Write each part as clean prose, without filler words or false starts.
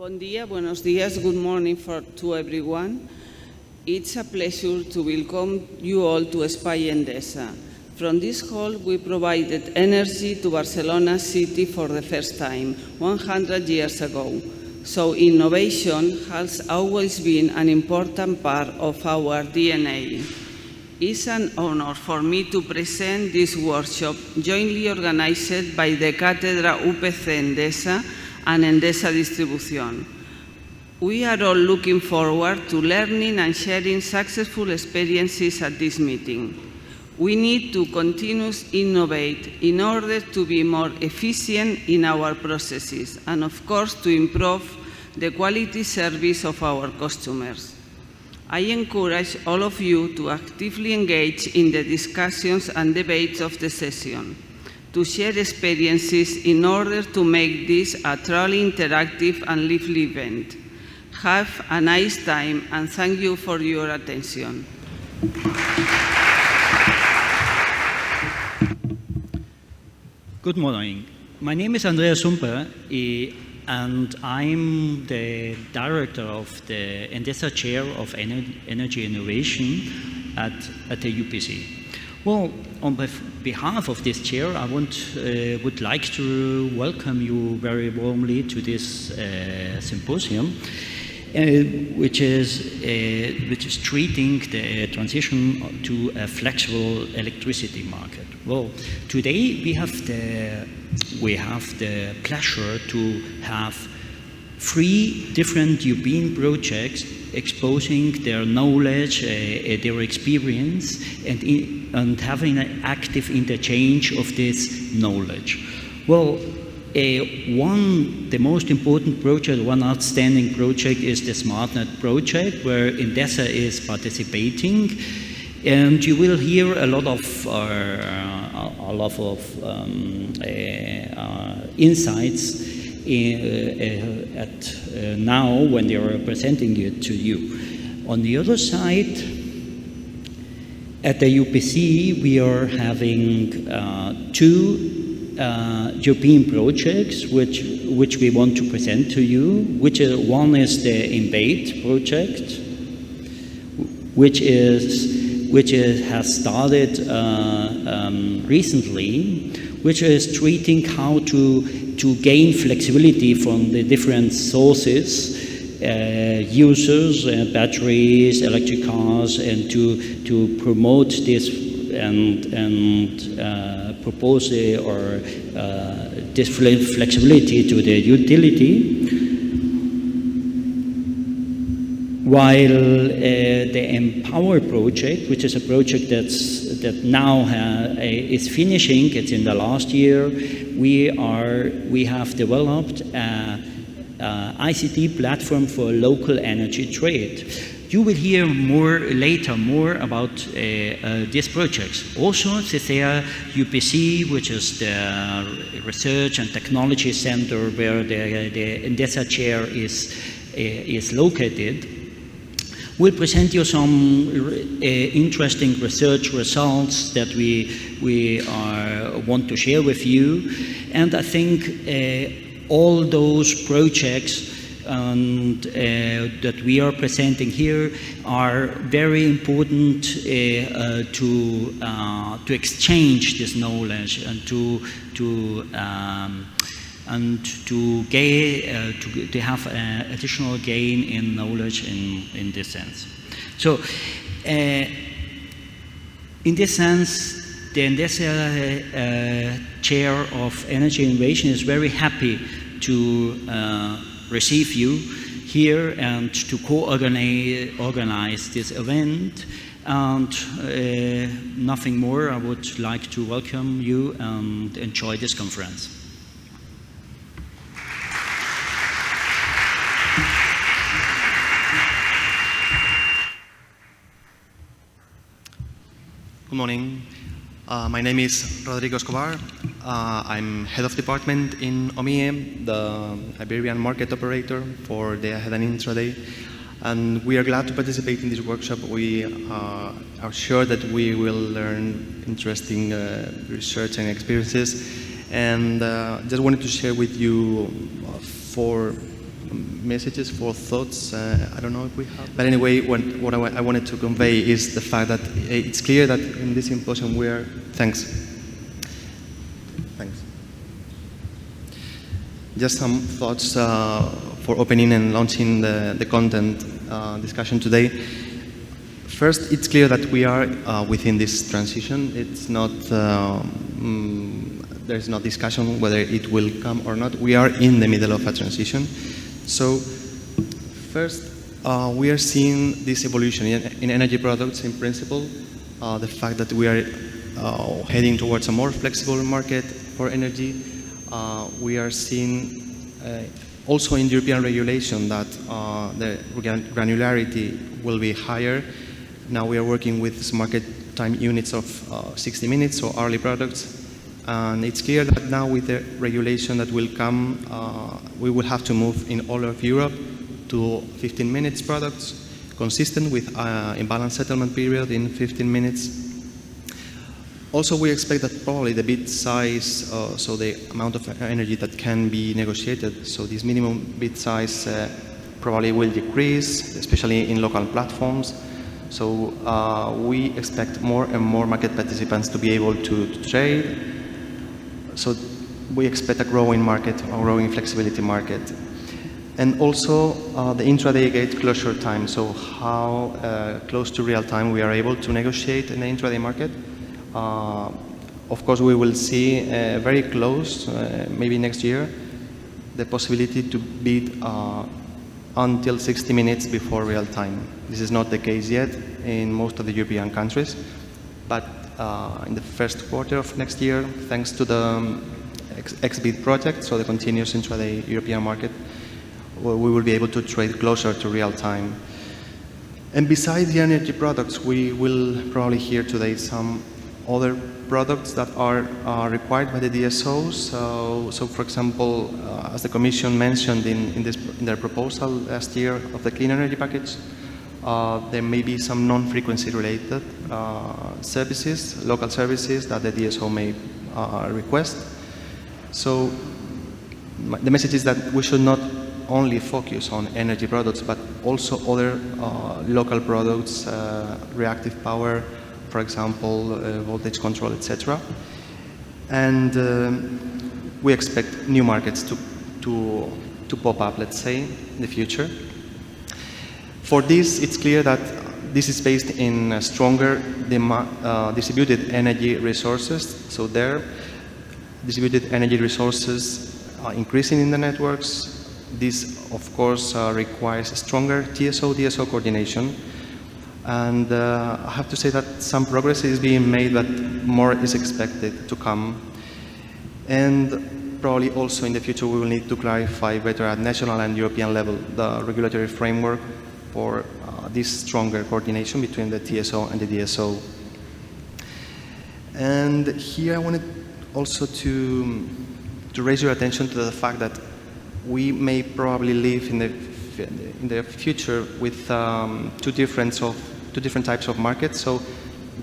Bon dia, buenos días, good morning to everyone. It's a pleasure to welcome you all to ENDESA. From this hall, we provided energy to Barcelona city for the first time 100 years ago. So innovation has always been an important part of our DNA. It's an honor for me to present this workshop jointly organized by the CITCEA-UPC ENDESA and ENDESA Distribución. We are all looking forward to learning and sharing successful experiences at this meeting. We need to continuously innovate in order to be more efficient in our processes and, of course, to improve the quality service of our customers. I encourage all of you to actively engage in the discussions and debates of the session, to share experiences in order to make this a truly interactive and lively event. Have a nice time and thank you for your attention. Good morning. My name is Andreas Sumper, and I'm the director of the ENDESA Chair of Energy Innovation at the UPC. Well, on behalf of this chair, I would like to welcome you very warmly to this symposium, which is treating the transition to a flexible electricity market. Well, today we have the pleasure to have 3 different European projects exposing their knowledge, their experience, and having an active interchange of this knowledge. Well, the most important project, one outstanding project is the SmartNet project, where ENDESA is participating, and you will hear a lot of insights now when they are presenting it to you. On the other side, at the UPC, we are having 2 European projects which we want to present to you. One is the ENDESA project, which has started recently, which is treating how to gain flexibility from the different sources, users, batteries, electric cars, and to promote this and propose this flexibility to the utility. While the Empower project, which is a project that now is finishing, it's in the last year, we have developed an ICT platform for local energy trade. You will hear later more about these projects. Also, CITCEA-UPC, which is the research and technology center where the ENDESA chair is located, will present you some interesting research results that we want to share with you. And I think all those projects that we are presenting here are very important to exchange this knowledge and to have additional gain in knowledge in this sense. So, in this sense, the ENDESA Chair of Energy Innovation is very happy to receive you here and to co-organize this event. And nothing more, I would like to welcome you and enjoy this conference. Good morning. My name is Rodrigo Escobar. I'm head of department in OMIE, the Iberian market operator for the Ahead and Intraday. And we are glad to participate in this workshop. We are sure that we will learn interesting research and experiences. And just wanted to share with you 4 messages, 4 thoughts. I don't know if we have. But anyway, what I wanted to convey is the fact that it's clear that in this symposium we are. Thanks. Just some thoughts for opening and launching the content discussion today. First, it's clear that we are within this transition. It's not. There's no discussion whether it will come or not. We are in the middle of a transition. So, first, we are seeing this evolution in energy products in principle, the fact that we are heading towards a more flexible market for energy. We are seeing also in European regulation that the granularity will be higher. Now we are working with market time units of 60 minutes, so hourly products. And it's clear that now with the regulation that will come, we will have to move in all of Europe to 15 minutes products, consistent with imbalance settlement period in 15 minutes. Also, we expect that probably the bid size, so the amount of energy that can be negotiated, so this minimum bid size probably will decrease, especially in local platforms. So we expect more and more market participants to be able to trade. So we expect a growing market, a growing flexibility market. And also the intraday gate closure time, so how close to real time we are able to negotiate in the intraday market. Of course, we will see very close, maybe next year, the possibility to bid until 60 minutes before real time. This is not the case yet in most of the European countries, but in the first quarter of next year, thanks to the XBID project, so the continuous intraday European market, we will be able to trade closer to real time. And besides the energy products, we will probably hear today some other products that are required by the DSOs. So for example, as the Commission mentioned in their proposal last year of the clean energy package, there may be some non-frequency related services, local services that the DSO may request. So the message is that we should not only focus on energy products, but also other local products, reactive power, for example, voltage control, etc. And we expect new markets to pop up, let's say, in the future. For this, it's clear that this is based in stronger distributed energy resources. So there, distributed energy resources are increasing in the networks. This, of course, requires stronger TSO-DSO coordination. And I have to say that some progress is being made, but more is expected to come. And probably also in the future we will need to clarify better at national and European level the regulatory framework for this stronger coordination between the TSO and the DSO. And here I wanted also to raise your attention to the fact that we may probably live in the future with two different types of markets. So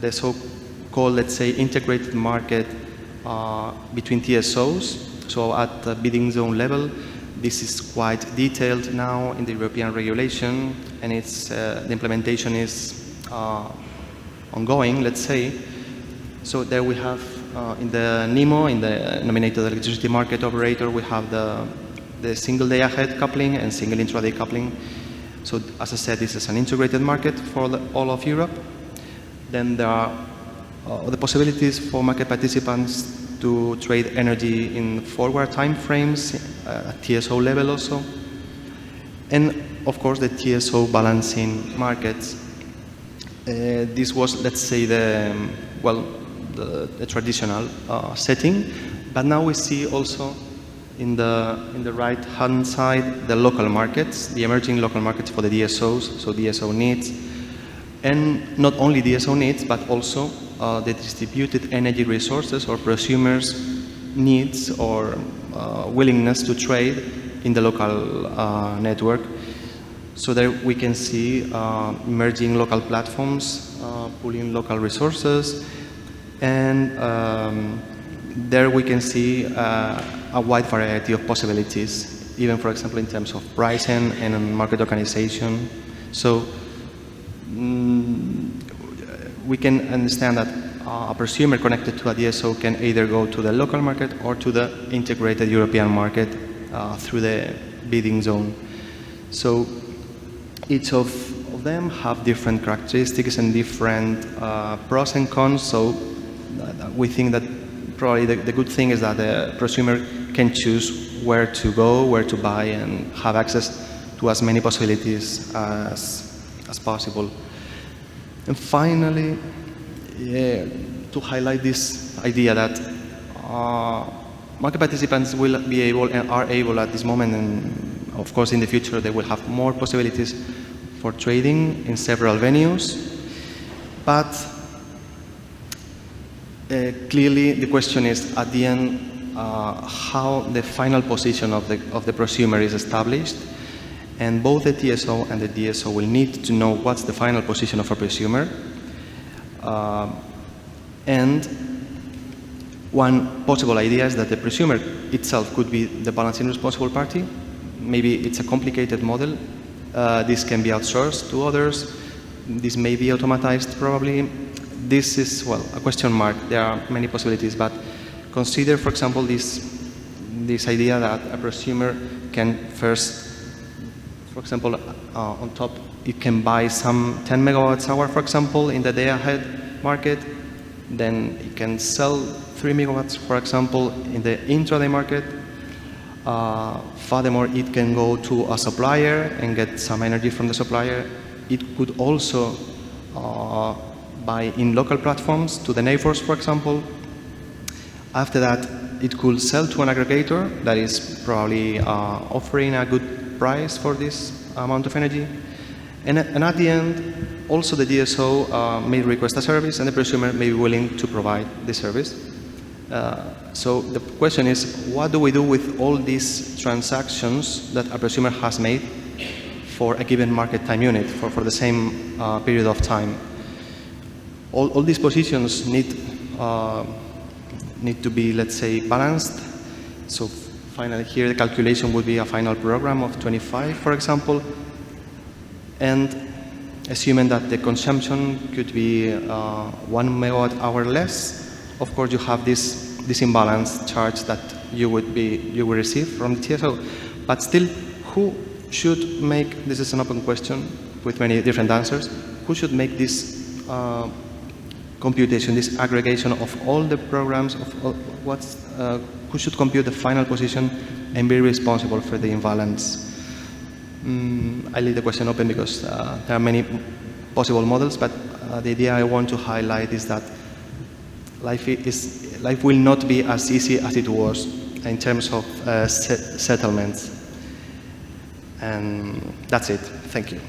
the so-called, let's say, integrated market between TSOs. So at the bidding zone level, this is quite detailed now in the European regulation, and it's the implementation is ongoing, let's say. So there we have in the NEMO, in the nominated electricity market operator, we have the single day ahead coupling and single intraday coupling. So as I said, this is an integrated market for all of Europe. Then there are the possibilities for market participants to trade energy in forward time frames at TSO level also. And of course the TSO balancing markets. This was, let's say, the traditional setting, but now we see also in the right-hand side the local markets, the emerging local markets for the DSOs, so DSO needs, and not only DSO needs, but also the distributed energy resources or prosumers' needs or willingness to trade in the local network. So there we can see emerging local platforms, pooling local resources, and there we can see a wide variety of possibilities even, for example, in terms of pricing and market organization. So we can understand that a prosumer connected to a DSO can either go to the local market or to the integrated European market through the bidding zone. So each of them have different characteristics and different pros and cons. So we think that probably the good thing is that the prosumer can choose where to go, where to buy, and have access to as many possibilities as possible. And finally, to highlight this idea that market participants will be able and are able at this moment, and of course in the future they will have more possibilities for trading in several venues. But clearly the question is at the end how the final position of the prosumer is established, and both the TSO and the DSO will need to know what's the final position of a prosumer. And one possible idea is that the prosumer itself could be the balancing responsible party. Maybe it's a complicated model. This can be outsourced to others. This may be automatized probably. This is, well, a question mark. There are many possibilities, but consider, for example, this idea that a prosumer can first, for example, on top, it can buy some 10 megawatts hour, for example, in the day-ahead market. Then it can sell 3 megawatts, for example, in the intraday market. Furthermore, it can go to a supplier and get some energy from the supplier. It could also buy in local platforms to the neighbors, for example. After that, it could sell to an aggregator that is probably offering a good price for this amount of energy. And at the end, also the DSO may request a service, and the prosumer may be willing to provide the service. So the question is, what do we do with all these transactions that a prosumer has made for a given market time unit, for the same period of time? All these positions need to be, let's say, balanced. So finally here the calculation would be a final program of 25, for example, and assuming that the consumption could be 1 megawatt hour less. Of course, you have this imbalance charge that you will receive from the TSO. But still, who should make, this is an open question with many different answers, who should make this computation, this aggregation of all the programs, of who should compute the final position and be responsible for the imbalance? I leave the question open because there are many possible models, but the idea I want to highlight is that life will not be as easy as it was in terms of settlements. And that's it. Thank you.